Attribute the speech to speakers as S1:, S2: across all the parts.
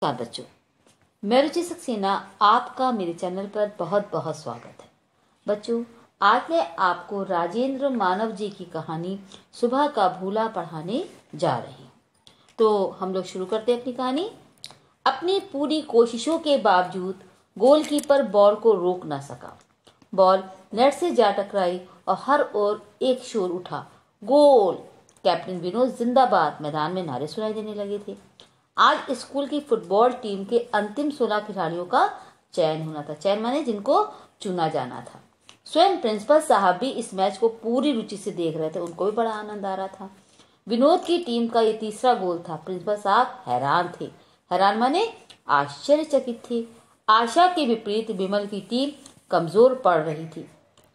S1: नमस्कार बच्चों, मैं रुचि सक्सेना आपका मेरे चैनल पर बहुत बहुत स्वागत है। बच्चों, आज मैं आपको राजेंद्र मानव जी की कहानी सुबह का भूला पढ़ाने जा रही हूँ। तो हम लोग शुरू करते हैं अपनी कहानी। अपनी पूरी कोशिशों के बावजूद गोलकीपर बॉल को रोक न सका। बॉल नेट से जा टकराई और हर ओर एक शोर उठा, गोल। कैप्टन विनोद जिंदाबाद मैदान में नारे सुनाई देने लगे थे। आज स्कूल की फुटबॉल टीम के अंतिम 16 खिलाड़ियों का चयन होना था। चयन माने जिनको चुना जाना था। स्वयं प्रिंसिपल साहब भी इस मैच को पूरी रुचि से देख रहे थे। उनको भी बड़ा आनंद आ रहा था। विनोद की टीम का ये तीसरा गोल था। प्रिंसिपल साहब हैरान थे। हैरान माने आश्चर्यचकित थे। आशा के विपरीत विमल की टीम कमजोर पड़ रही थी।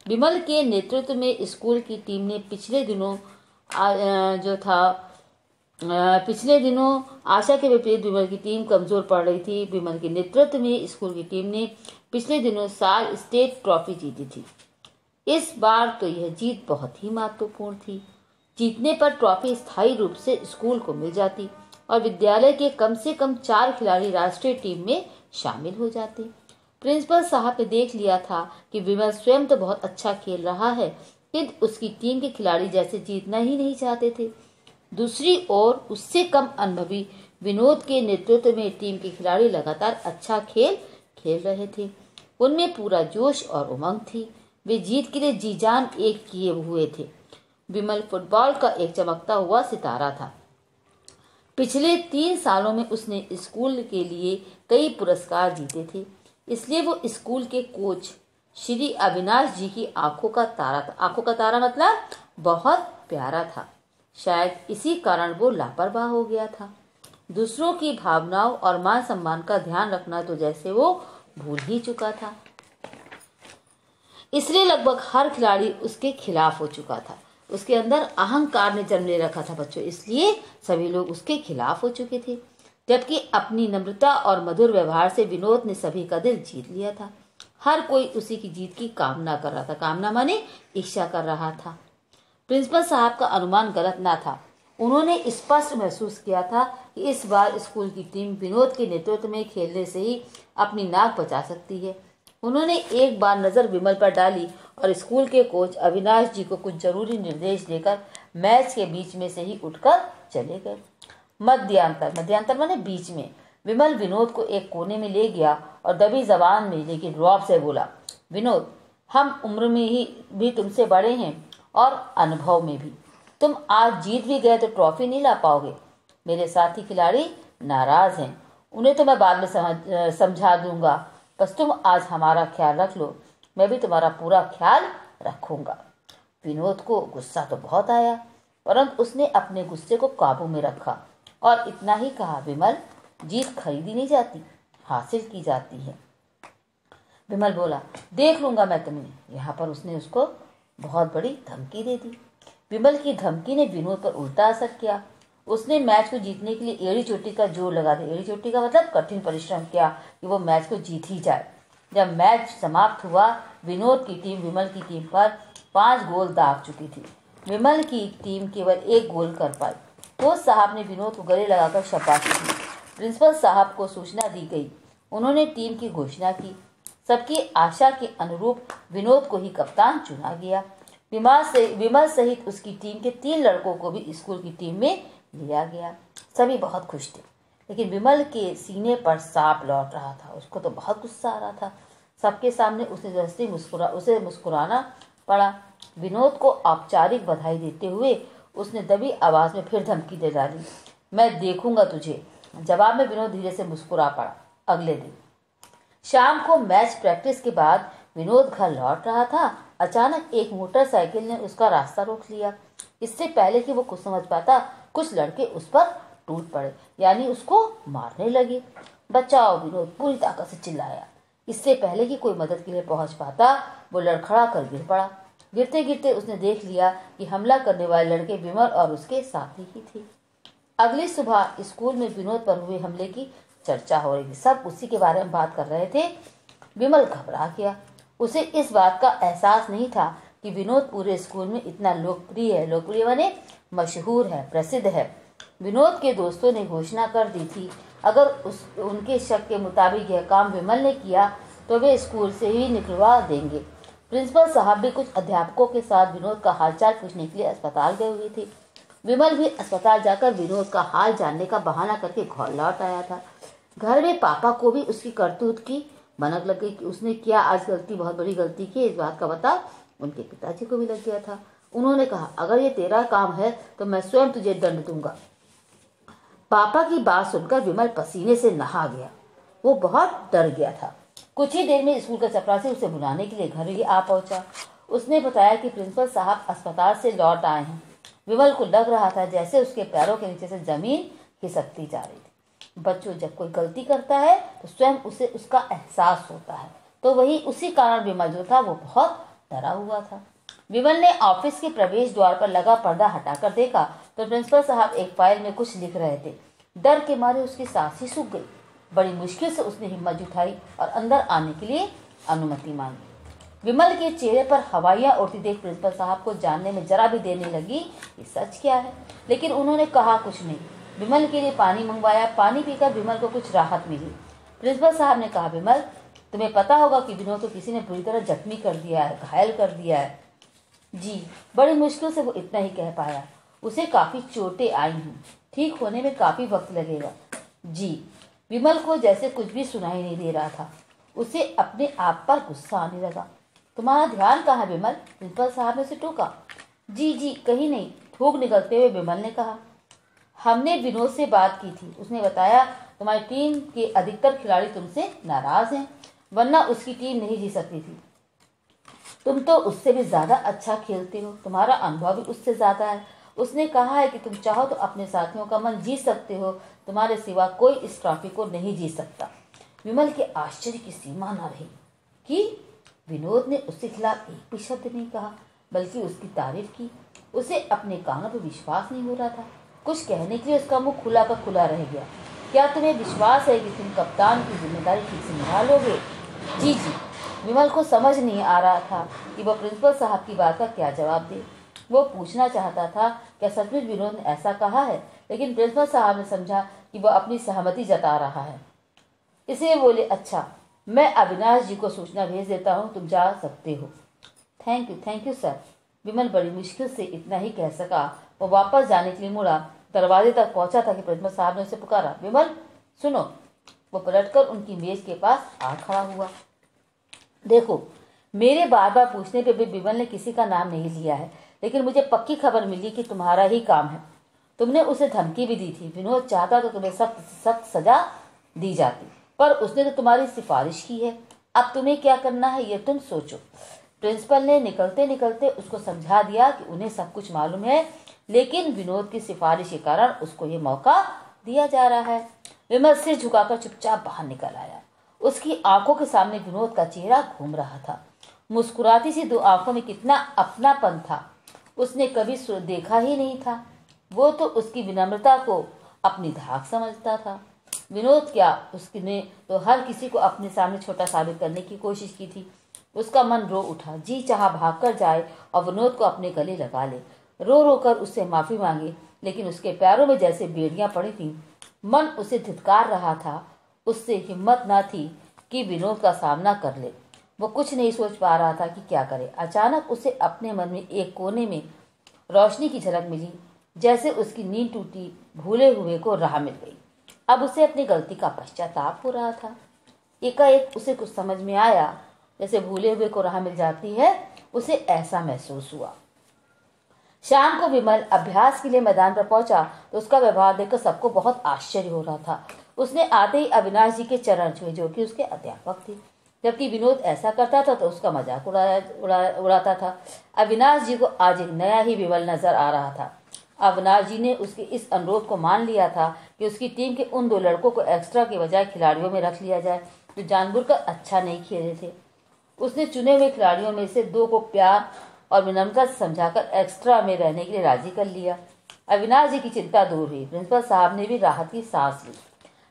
S1: विमल के नेतृत्व में स्कूल की टीम ने पिछले दिनों आशा के विपरीत विमल की टीम कमजोर पड़ रही थी। विमल के नेतृत्व में स्कूल की टीम ने पिछले दिनों साल स्टेट ट्रॉफी जीती थी। इस बार तो यह जीत बहुत ही महत्वपूर्ण थी। जीतने पर ट्रॉफी स्थायी रूप से स्कूल को मिल जाती और विद्यालय के कम से कम 4 खिलाड़ी राष्ट्रीय टीम में शामिल हो जाते। प्रिंसिपल साहब ने देख लिया था कि विमल स्वयं तो बहुत अच्छा खेल रहा है, किंतु उसकी टीम के खिलाड़ी जैसे जीतना ही नहीं चाहते थे। दूसरी ओर उससे कम अनुभवी विनोद के नेतृत्व में टीम के खिलाड़ी लगातार अच्छा खेल खेल रहे थे। उनमें पूरा जोश और उमंग थी। वे जीत के लिए जी जान एक किए हुए थे। विमल फुटबॉल का एक चमकता हुआ सितारा था। पिछले 3 सालों में उसने स्कूल के लिए कई पुरस्कार जीते थे, इसलिए वो स्कूल के कोच श्री अविनाश जी की आंखों का तारा था। आंखों का तारा मतलब बहुत प्यारा था। शायद इसी कारण वो लापरवाह हो गया था। दूसरों की भावनाओं और मान सम्मान का ध्यान रखना तो जैसे वो भूल ही चुका था। इसलिए लगभग हर खिलाड़ी उसके खिलाफ हो चुका था। उसके अंदर अहंकार ने जन्म ले रखा था बच्चों, इसलिए सभी लोग उसके खिलाफ हो चुके थे। जबकि अपनी नम्रता और मधुर व्यवहार से विनोद ने सभी का दिल जीत लिया था। हर कोई उसी की जीत की कामना कर रहा था। कामना माने इच्छा कर रहा था। प्रिंसिपल साहब का अनुमान गलत ना था। उन्होंने स्पष्ट महसूस किया था कि इस बार स्कूल की टीम विनोद के नेतृत्व में खेलने से ही अपनी नाक बचा सकती है। उन्होंने एक बार नजर विमल पर डाली और स्कूल के कोच अविनाश जी को कुछ जरूरी निर्देश देकर मैच के बीच में से ही उठकर चले गए। मध्यांतर माने बीच में। विमल विनोद को एक कोने में ले गया और दबी जबान में लेकिन रौब से बोला, विनोद, हम उम्र में ही भी तुमसे बड़े हैं और अनुभव में भी। तुम आज जीत भी गए तो ट्रॉफी नहीं ला पाओगे। मेरे साथी खिलाड़ी नाराज हैं, उन्हें तो मैं बाद में समझा दूंगा। बस तुम आज हमारा ख्याल रख लो, मैं भी तुम्हारा पूरा ख्याल रखूंगा। विनोद को गुस्सा तो बहुत आया, परंतु उसने अपने गुस्से को काबू में रखा और इतना ही कहा, विमल, जीत खरीदी नहीं जाती, हासिल की जाती है। विमल बोला, देख लूंगा मैं तुम्हें। यहाँ पर उसने उसको बहुत बड़ी धमकी दे दी। विमल की धमकी ने विनोद पर उल्टा असर किया। उसने मैच को जीतने के लिए एड़ी चोटी का जोर लगा दिया। एड़ी चोटी का मतलब कठिन परिश्रम किया कि वो मैच को जीत ही जाए। जब मैच समाप्त हुआ, विनोद की टीम विमल की टीम पर 5 गोल दाग चुकी थी। विमल की टीम केवल 1 गोल कर पाई। कोच साहब ने विनोद को गले लगाकर शाबाशी दी। प्रिंसिपल साहब को सूचना दी गई। उन्होंने टीम की घोषणा की। सबकी आशा के अनुरूप विनोद को ही कप्तान चुना गया। विमल सहित उसकी टीम के 3 लड़कों को भी स्कूल की टीम में लिया गया। सभी बहुत खुश थे, लेकिन विमल के सीने पर सांप लौट रहा था। उसको तो बहुत गुस्सा आ रहा था। सबके सामने उसे मुस्कुराना पड़ा। विनोद को औपचारिक बधाई देते हुए उसने दबी आवाज में फिर धमकी दे डाली, मैं देखूंगा तुझे। जवाब में विनोद धीरे से मुस्कुरा पड़ा। अगले दिन शाम को मैच प्रैक्टिस के बाद विनोद घर लौट रहा था। अचानक एक मोटरसाइकिल ने उसका रास्ता रोक लिया। इससे पहले कि वो कुछ समझ पाता, कुछ लड़के उस पर टूट पड़े, यानी उसको मारने लगे। बचाओ, विनोद पूरी ताकत से चिल्लाया। इससे पहले कि कोई मदद के लिए पहुंच पाता, वो लड़खड़ा कर गिर पड़ा। गिरते गिरते उसने देख लिया कि हमला करने वाले लड़के विमल और उसके साथी ही थे। अगली सुबह स्कूल में विनोद पर हुए हमले की चर्चा हो रही थी। सब उसी के बारे में बात कर रहे थे। विमल घबरा गया। उसे इस बात का एहसास नहीं था कि विनोद पूरे स्कूल में इतना लोकप्रिय है। लोकप्रिय माने मशहूर है, प्रसिद्ध है। विनोद के दोस्तों ने घोषणा कर दी थी, अगर उनके शक के मुताबिक यह काम विमल ने किया तो वे स्कूल से ही निकलवा देंगे। प्रिंसिपल साहब भी कुछ अध्यापकों के साथ विनोद का हालचाल पूछने के लिए अस्पताल गए हुए थे। विमल भी अस्पताल जाकर विनोद का हाल जानने का बहाना करके घर लौट आया था। घर में पापा को भी उसकी करतूत की भनक लग गई कि उसने क्या आज बहुत बड़ी गलती की। इस बात का पता उनके पिताजी को भी लग गया था। उन्होंने कहा, अगर ये तेरा काम है तो मैं स्वयं तुझे दंड दूंगा। पापा की बात सुनकर विमल पसीने से नहा गया। वो बहुत डर गया था। कुछ ही देर में स्कूल का चपरासी उसे बुलाने के लिए घर ही आ पहुंचा। उसने बताया कि प्रिंसिपल साहब अस्पताल से लौट आए हैं। विमल को लग रहा था जैसे उसके पैरों के नीचे से जमीन खिसकती जा रही थी। बच्चों, जब कोई गलती करता है तो स्वयं उसे उसका एहसास होता है, तो वही उसी कारण विमल जो था वो बहुत डरा हुआ था। विमल ने ऑफिस के प्रवेश द्वार पर लगा पर्दा हटाकर देखा तो प्रिंसिपल साहब एक फाइल में कुछ लिख रहे थे। डर के मारे उसकी सांस ही सूख गई। बड़ी मुश्किल से उसने हिम्मत जुटाई और अंदर आने के लिए अनुमति मांगी। विमल के चेहरे पर हवाइयां उड़ती देख प्रिंसिपल साहब को जानने में जरा भी देर नहीं लगी ये सच क्या है, लेकिन उन्होंने कहा कुछ नहीं। विमल के लिए पानी मंगवाया। पानी पीकर विमल को कुछ राहत मिली। प्रिंसिपल साहब ने कहा, विमल, तुम्हें पता होगा कि विनोद को किसी ने बुरी तरह जख्मी कर दिया है, घायल कर दिया है। जी। बड़ी मुश्किल से वो इतना ही कह पाया। उसे काफी चोटें आई हैं, ठीक होने में काफी वक्त लगेगा। जी। विमल को जैसे कुछ भी सुनाई नहीं दे रहा था। उसे अपने आप पर गुस्सा आने लगा। तुम्हारा ध्यान कहाँ है विमल? प्रिंसिपल साहब ने उसे टोका। जी जी, कहीं नहीं, थूक निकलते हुए विमल ने कहा। हमने विनोद से बात की थी। उसने बताया तुम्हारी टीम के अधिकतर खिलाड़ी तुमसे नाराज हैं, वरना उसकी टीम नहीं जीत सकती थी। तुम तो उससे भी ज्यादा अच्छा खेलते हो, तुम्हारा अनुभव भी उससे ज्यादा है। उसने कहा है कि तुम चाहो तो अपने साथियों का मन जीत सकते हो, तुम्हारे सिवा कोई इस ट्रॉफी को नहीं जीत सकता। विमल के आश्चर्य की सीमा न रही कि विनोद ने उसके खिलाफ एक भी शब्द नहीं कहा, बल्कि उसकी तारीफ की। उसे अपने कानों पर विश्वास नहीं हो रहा था। कुछ कहने के लिए उसका मुंह खुला का खुला रह गया। क्या तुम्हें विश्वास है कि तुम कप्तान की जिम्मेदारी ठीक से निभा लोगे? जी जी। विमल को समझ नहीं आ रहा था कि वह प्रिंसिपल साहब की बात का क्या जवाब दे। वो पूछना चाहता था, क्या सचमुच विनोद ने ऐसा कहा है? लेकिन प्रिंसिपल साहब ने समझा कि वह अपनी सहमति जता रहा है, इसलिए बोले, अच्छा, मैं अविनाश जी को सूचना भेज देता हूँ, तुम जा सकते हो। Thank you sir. विमल बड़ी मुश्किल से इतना ही कह सका। वो वापस जाने के लिए मुड़ा। दरवाजे तक पहुंचा था कि प्रिंसिपल साहब ने उसे पुकारा, विमल सुनो। वो पलटकर उनकी मेज के पास आ खड़ा हुआ। देखो, मेरे बार बार पूछने पे भी विमल ने किसी का नाम नहीं लिया है, लेकिन मुझे पक्की खबर मिली कि तुम्हारा ही काम है। तुमने उसे धमकी भी दी थी। विनोद चाहता तो तुम्हें सख्त सख्त सजा दी जाती, पर उसने तो तुम्हारी सिफारिश की है। अब तुम्हें क्या करना है ये तुम सोचो। प्रिंसिपल ने निकलते निकलते उसको समझा दिया कि उन्हें सब कुछ मालूम है, लेकिन विनोद की सिफारिश के कारण उसको ये मौका दिया जा रहा है। विमल सिर झुकाकर चुपचाप बाहर निकल आया। उसकी आंखों के सामने विनोद का चेहरा घूम रहा था। मुस्कुराती सी दो आंखों में कितना अपनापन था, उसने कभी देखा ही नहीं था। वो तो उसकी विनम्रता को अपनी धाक समझता था। विनोद क्या, उसने तो हर किसी को अपने सामने छोटा साबित करने की कोशिश की थी। उसका मन रो उठा। जी चाहा भागकर जाए और विनोद को अपने गले लगा ले, रो रो कर उससे माफी मांगे, लेकिन उसके पैरों में जैसे बेड़ियां पड़ी थीं। मन उसे धिक्कार रहा था। उससे हिम्मत न थी कि विनोद का सामना कर ले। वो कुछ नहीं सोच पा रहा था कि क्या करे। अचानक उसे अपने मन में एक कोने में रोशनी की झलक मिली, जैसे उसकी नींद टूटी भूले हुए को राह मिल गई। अब उसे अपनी गलती का पश्चाताप हो रहा था। एकाएक उसे कुछ समझ में आया, जैसे भूले हुए को राह मिल जाती है, उसे ऐसा महसूस हुआ। शाम को विमल अभ्यास के लिए मैदान पर पहुंचा तो उसका व्यवहार देखकर सबको बहुत आश्चर्य हो रहा था। उसने आते ही अविनाश जी के चरण छुए, जो कि उसके अध्यापक थे। जबकि विनोद ऐसा करता था तो उसका मजाक उड़ाता था। अविनाश जी को आज एक नया ही विमल नजर आ रहा था। अविनाश जी ने उसके इस अनुरोध को मान लिया था कि उसकी टीम के उन 2 लड़कों को एक्स्ट्रा के बजाय खिलाड़ियों में रख लिया जाए जो जानबूझकर अच्छा नहीं खेले थे। उसने चुने हुए खिलाड़ियों में से 2 को प्यार और विनम्रता से समझाकर एक्स्ट्रा में रहने के लिए राजी कर लिया। अविनाश जी की चिंता दूर हुई। प्रिंसिपल साहब ने भी राहत की सांस ली।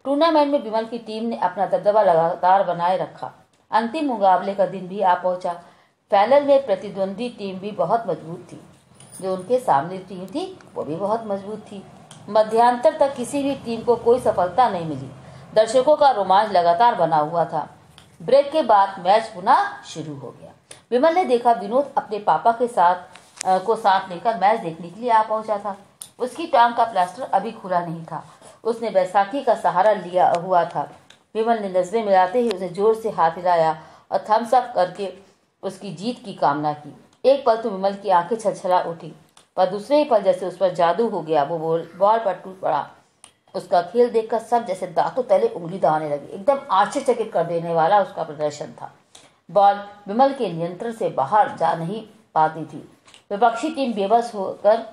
S1: टूर्नामेंट में विमल की टीम ने अपना दबदबा लगातार बनाए रखा। अंतिम मुकाबले का दिन भी आ पहुंचा। फाइनल में प्रतिद्वंदी टीम भी बहुत मजबूत थी। जो उनके सामने टीम थी वो भी बहुत मजबूत थी। मध्यांतर तक किसी भी टीम को कोई सफलता नहीं मिली। दर्शकों का रोमांच लगातार बना हुआ था। ब्रेक के बाद मैच पुनः शुरू हो गया। विमल ने देखा विनोद अपने पापा के साथ लेकर मैच देखने के लिए आ पहुंचा था। उसकी टांग का प्लास्टर अभी खुला नहीं था। उसने बैसाखी का सहारा लिया हुआ था। विमल ने नजरें मिलाते ही उसे जोर से हाथ हिलाया और थम्स अप करके उसकी जीत की कामना की। एक पल तो विमल की आंखें छलछला उठी, पर दूसरे ही पल जैसे उस पर जादू हो गया। वो बॉल पर टूट पड़ा। उसका खेल देखकर सब जैसे दांतों तले उंगली दबाने लगी। एकदम आश्चर्यचकित कर देने वाला उसका प्रदर्शन था। बॉल विमल के नियंत्रण से बाहर जा नहीं पाती थी। विपक्षी टीम बेबस होकर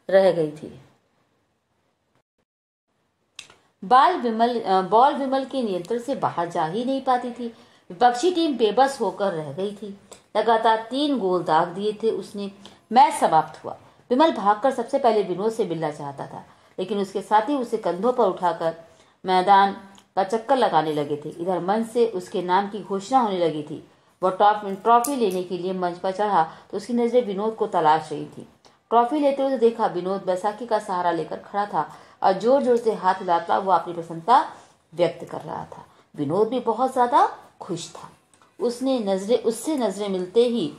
S1: रह गई थी। बॉल विमल के नियंत्रण से बाहर जा ही नहीं पाती थी। विपक्षी टीम बेबस होकर रह गई थी। लगातार 3 गोल दाग दिए थे उसने। मैच समाप्त हुआ। विमल भागकर सबसे पहले विनोद से मिलना चाहता था, लेकिन उसके साथी उसे कंधों पर उठाकर मैदान का चक्कर लगाने लगे थे। इधर मंच से उसके नाम की घोषणा होने लगी थी। वह ट्रॉफी लेने के लिए मंच पर चढ़ा तो उसकी नजरें विनोद को तलाश रही थी। ट्रॉफी लेते हुए देखा विनोद बैसाखी का सहारा लेकर खड़ा था और जोर जोर से हाथ हिलाता हुआ अपनी प्रसन्नता व्यक्त कर रहा था। विनोद भी बहुत ज्यादा खुश था। उससे नजरें मिलते ही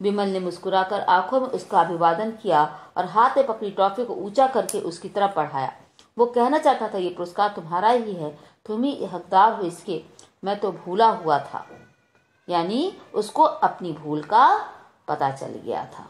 S1: विमल ने मुस्कुराकर आंखों में उसका अभिवादन किया और हाथ में पकड़ी ट्रॉफी को ऊंचा करके उसकी तरफ बढ़ाया। वो कहना चाहता था, ये पुरस्कार तुम्हारा ही है, तुम ही हकदार हो इसके, मैं तो भूला हुआ था। यानी उसको अपनी भूल का पता चल गया था।